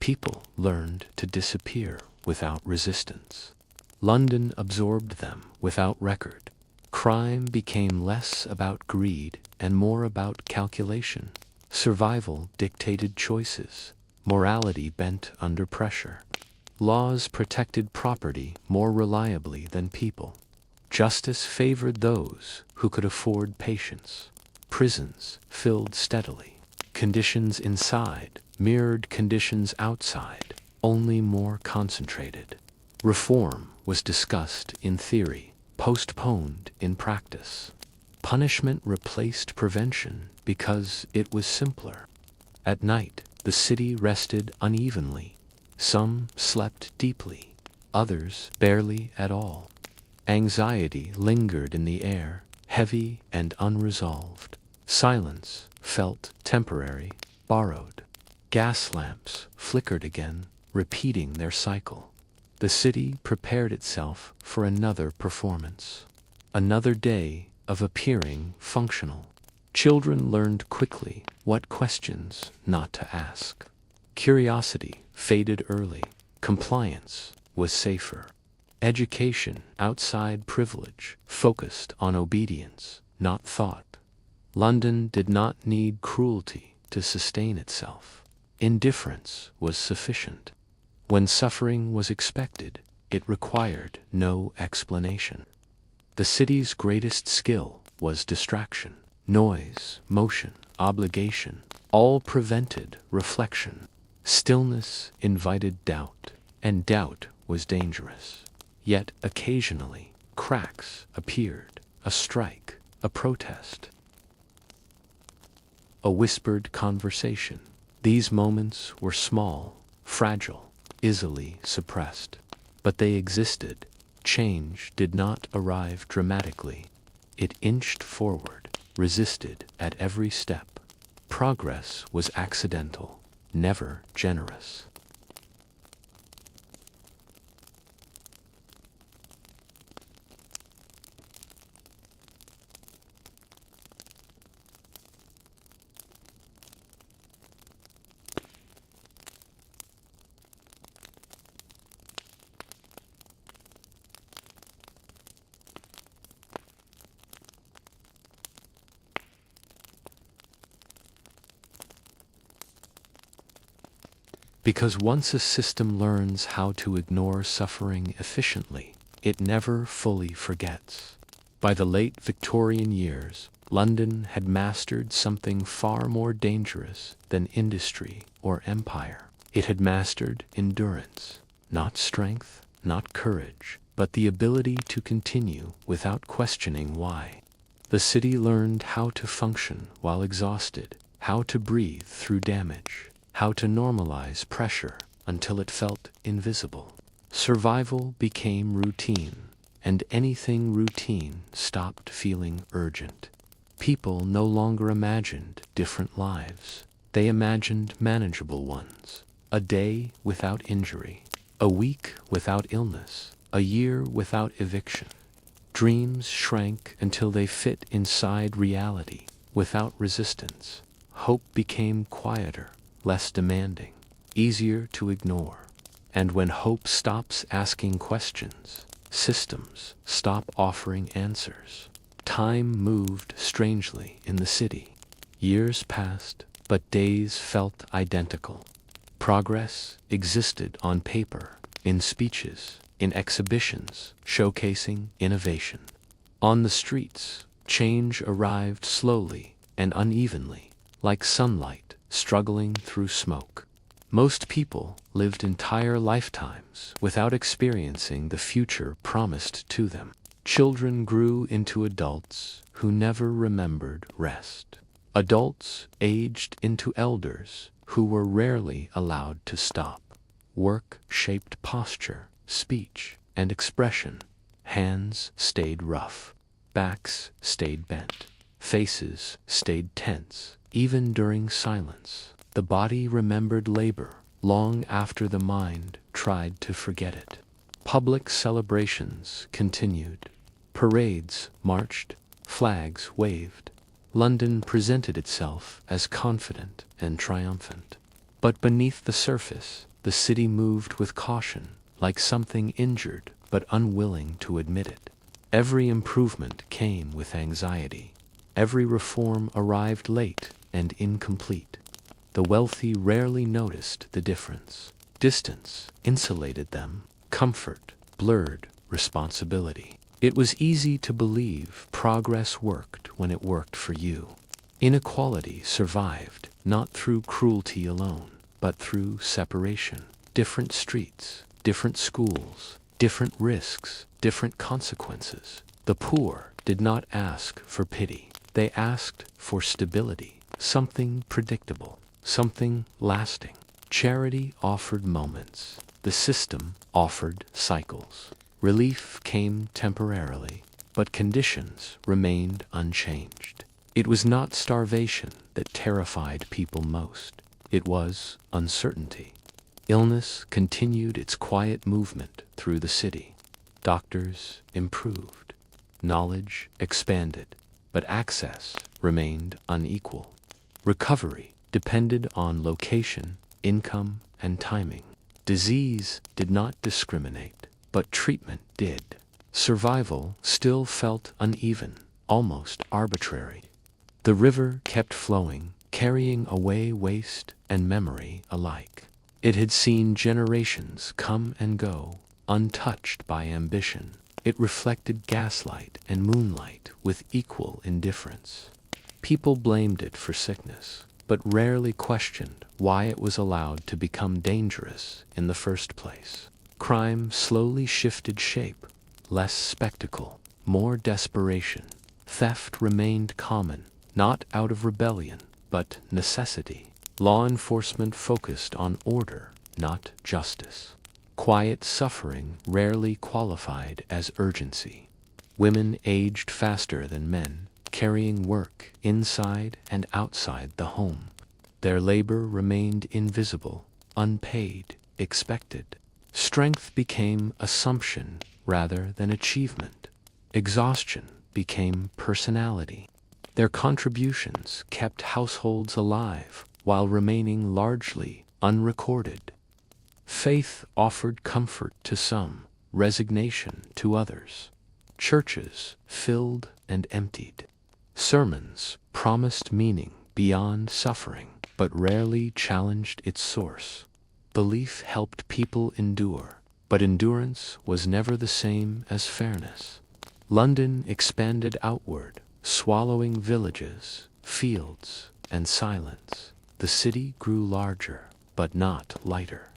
People learned to disappear without resistance. London absorbed them without record. Crime became less about greed and more about calculation. Survival dictated choices. Morality bent under pressure. Laws protected property more reliably than people. Justice favored those who could afford patience. Prisons filled steadily. Conditions inside mirrored conditions outside, only more concentrated. Reform was discussed in theory, postponed in practice. Punishment replaced prevention because it was simpler. At night, the city rested unevenly. Some slept deeply, others barely at all. Anxiety lingered in the air, heavy and unresolved. Silence felt temporary, borrowed. Gas lamps flickered again, repeating their cycle. The city prepared itself for another performance. Another day of appearing functional. Children learned quickly what questions not to ask. Curiosity faded early. Compliance was safer. Education outside privilege focused on obedience, not thought. London did not need cruelty to sustain itself. Indifference was sufficient. When suffering was expected, it required no explanation. The city's greatest skill was distraction. Noise, motion, obligation, all prevented reflection. Stillness invited doubt, and doubt was dangerous. Yet occasionally, cracks appeared, a strike, a protest, a whispered conversation. These moments were small, fragile, easily suppressed. But they existed. Change did not arrive dramatically. It inched forward, resisted at every step. Progress was accidental, never generous. Because once a system learns how to ignore suffering efficiently, it never fully forgets. By the late Victorian years, London had mastered something far more dangerous than industry or empire. It had mastered endurance, not strength, not courage, but the ability to continue without questioning why. The city learned how to function while exhausted, how to breathe through damage, how to normalize pressure until it felt invisible. Survival became routine. and anything routine stopped feeling urgent. People no longer imagined different lives. They imagined manageable ones. A day without injury, a week without illness, a year without eviction. Dreams shrank until they fit inside reality, without resistance. Hope became quieter, less demanding, easier to ignore. And when hope stops asking questions, systems stop offering answers. Time moved strangely in the city. Years passed, but days felt identical. Progress existed on paper, in speeches, in exhibitions, showcasing innovation. On the streets, change arrived slowly and unevenly, like sunlight struggling through smoke. Most people lived entire lifetimes without experiencing the future promised to them. Children grew into adults who never remembered rest. Adults aged into elders who were rarely allowed to stop. Work shaped posture, speech, and expression. Hands stayed rough. Backs stayed bent. Faces stayed tense. Even during silence, the body remembered labor long after the mind tried to forget it. Public celebrations continued. Parades marched. Flags waved. London presented itself as confident and triumphant. But beneath the surface, the city moved with caution, like something injured but unwilling to admit it. Every improvement came with anxiety. Every reform arrived late and incomplete. The wealthy rarely noticed the difference. Distance insulated them. Comfort blurred responsibility. It was easy to believe progress worked when it worked for you. Inequality survived, not through cruelty alone, but through separation. Different streets, different schools, different risks, different consequences. The poor did not ask for pity. They asked for stability, something predictable, something lasting. Charity offered moments. The system offered cycles. Relief came temporarily, but conditions remained unchanged. It was not starvation that terrified people most. It was uncertainty. Illness continued its quiet movement through the city. Doctors improved. Knowledge expanded, but access remained unequal. Recovery depended on location, income, and timing. Disease did not discriminate, but treatment did. Survival still felt uneven, almost arbitrary. The river kept flowing, carrying away waste and memory alike. It had seen generations come and go, untouched by ambition. It reflected gaslight and moonlight with equal indifference. People blamed it for sickness, but rarely questioned why it was allowed to become dangerous in the first place. Crime slowly shifted shape, less spectacle, more desperation. Theft remained common, not out of rebellion, but necessity. Law enforcement focused on order, not justice. Quiet suffering rarely qualified as urgency. Women aged faster than men, carrying work inside and outside the home. Their labor remained invisible, unpaid, expected. Strength became assumption rather than achievement. Exhaustion became personality. Their contributions kept households alive while remaining largely unrecorded. Faith offered comfort to some, resignation to others. Churches filled and emptied. Sermons promised meaning beyond suffering, but rarely challenged its source. Belief helped people endure, but endurance was never the same as fairness. London expanded outward, swallowing villages, fields, and silence. The city grew larger, but not lighter.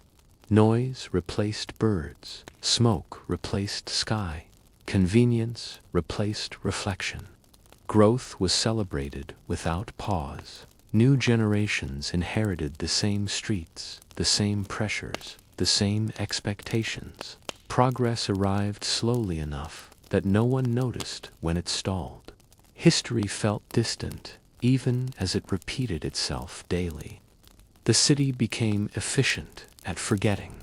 Noise replaced birds, smoke replaced sky, convenience replaced reflection. Growth was celebrated without pause. New generations inherited the same streets, the same pressures, the same expectations. Progress arrived slowly enough that no one noticed when it stalled. History felt distant, even as it repeated itself daily. The city became efficient at forgetting.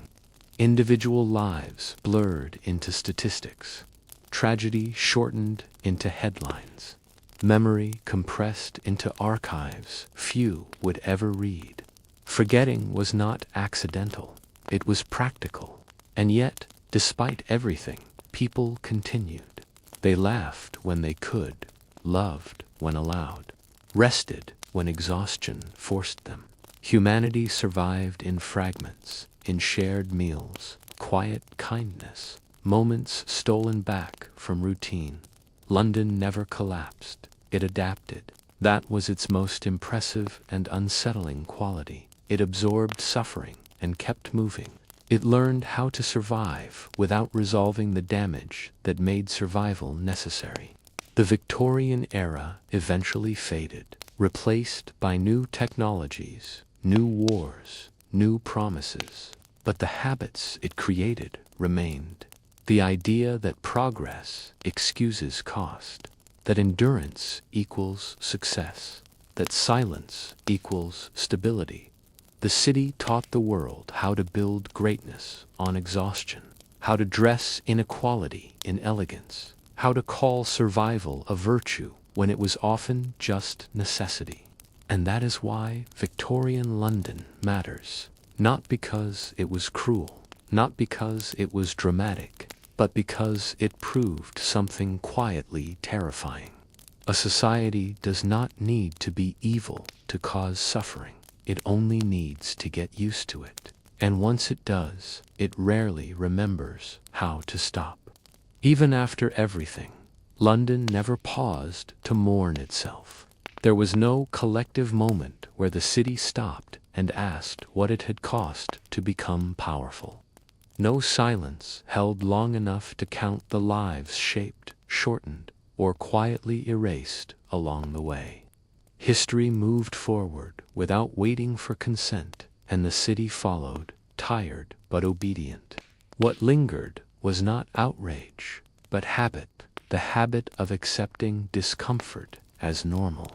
Individual lives blurred into statistics. Tragedy shortened into headlines. Memory compressed into archives few would ever read. Forgetting was not accidental, it was practical. And yet, despite everything, people continued. They laughed when they could, loved when allowed, rested when exhaustion forced them. Humanity survived in fragments, in shared meals, quiet kindness, moments stolen back from routine. London never collapsed, it adapted. That was its most impressive and unsettling quality. It absorbed suffering and kept moving. It learned how to survive without resolving the damage that made survival necessary. The Victorian era eventually faded, replaced by new technologies, new wars, new promises. But the habits it created remained. The idea that progress excuses cost, that endurance equals success, that silence equals stability. The city taught the world how to build greatness on exhaustion, how to dress inequality in elegance, how to call survival a virtue when it was often just necessity. And that is why Victorian London matters, not because it was cruel, not because it was dramatic, but because it proved something quietly terrifying. A society does not need to be evil to cause suffering. It only needs to get used to it. And once it does, it rarely remembers how to stop. Even after everything, London never paused to mourn itself. There was no collective moment where the city stopped and asked what it had cost to become powerful. No silence held long enough to count the lives shaped, shortened, or quietly erased along the way. History moved forward without waiting for consent, and the city followed, tired but obedient. What lingered was not outrage, but habit, the habit of accepting discomfort as normal,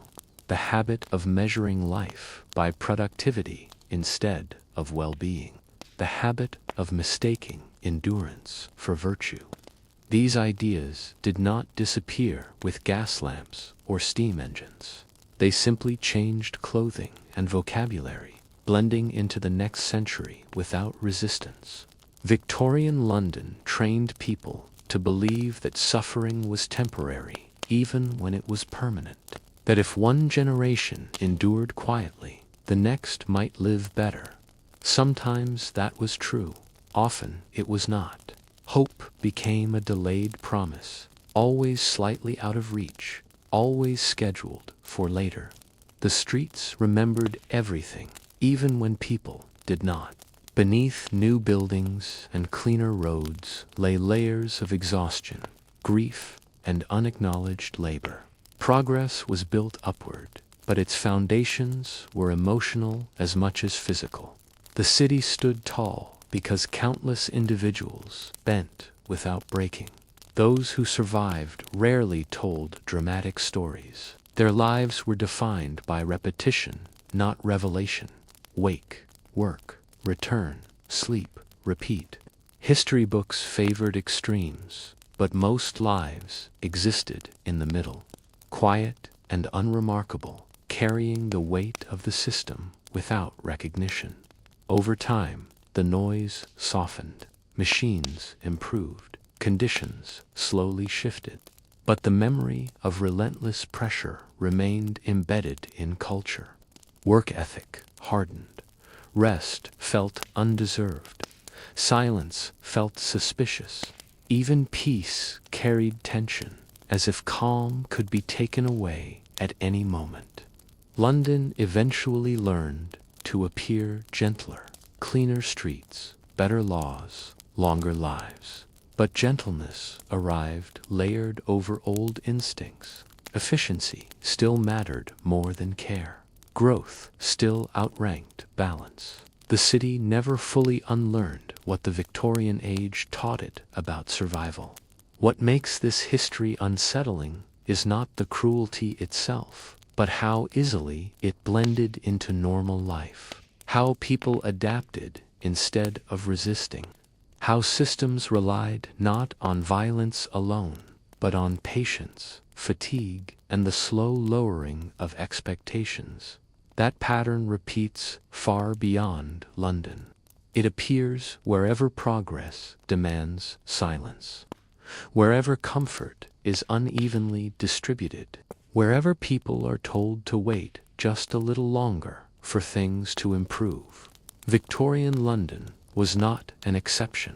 the habit of measuring life by productivity instead of well-being, the habit of mistaking endurance for virtue. These ideas did not disappear with gas lamps or steam engines. They simply changed clothing and vocabulary, blending into the next century without resistance. Victorian London trained people to believe that suffering was temporary, even when it was permanent. That if one generation endured quietly, the next might live better. Sometimes that was true, often it was not. Hope became a delayed promise, always slightly out of reach, always scheduled for later. The streets remembered everything, even when people did not. Beneath new buildings and cleaner roads lay layers of exhaustion, grief, and unacknowledged labor. Progress was built upward, but its foundations were emotional as much as physical. The city stood tall because countless individuals bent without breaking. Those who survived rarely told dramatic stories. Their lives were defined by repetition, not revelation. Wake, work, return, sleep, repeat. History books favored extremes, but most lives existed in the middle. Quiet and unremarkable, carrying the weight of the system without recognition. Over time, the noise softened, machines improved, conditions slowly shifted. But the memory of relentless pressure remained embedded in culture. Work ethic hardened. Rest felt undeserved. Silence felt suspicious. Even peace carried tension, as if calm could be taken away at any moment. London eventually learned to appear gentler, cleaner streets, better laws, longer lives. But gentleness arrived layered over old instincts. Efficiency still mattered more than care. Growth still outranked balance. The city never fully unlearned what the Victorian age taught it about survival. What makes this history unsettling is not the cruelty itself, but how easily it blended into normal life. How people adapted instead of resisting. How systems relied not on violence alone, but on patience, fatigue, and the slow lowering of expectations. That pattern repeats far beyond London. It appears wherever progress demands silence, wherever comfort is unevenly distributed, wherever people are told to wait just a little longer for things to improve. Victorian London was not an exception.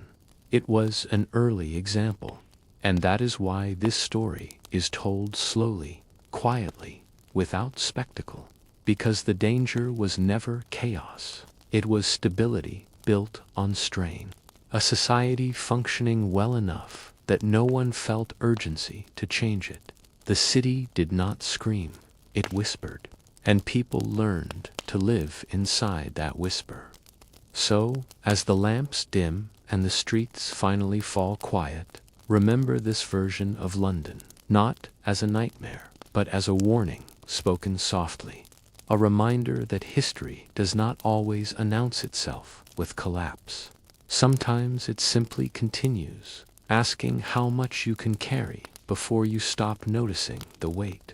It was an early example. And that is why this story is told slowly, quietly, without spectacle. Because the danger was never chaos. It was stability built on strain. A society functioning well enough that no one felt urgency to change it. The city did not scream, it whispered. And people learned to live inside that whisper. So, as the lamps dim and the streets finally fall quiet, remember this version of London, not as a nightmare, but as a warning spoken softly. A reminder that history does not always announce itself with collapse. Sometimes it simply continues, asking how much you can carry before you stop noticing the weight.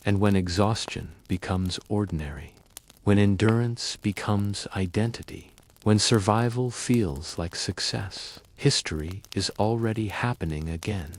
And when exhaustion becomes ordinary, when endurance becomes identity, when survival feels like success, history is already happening again.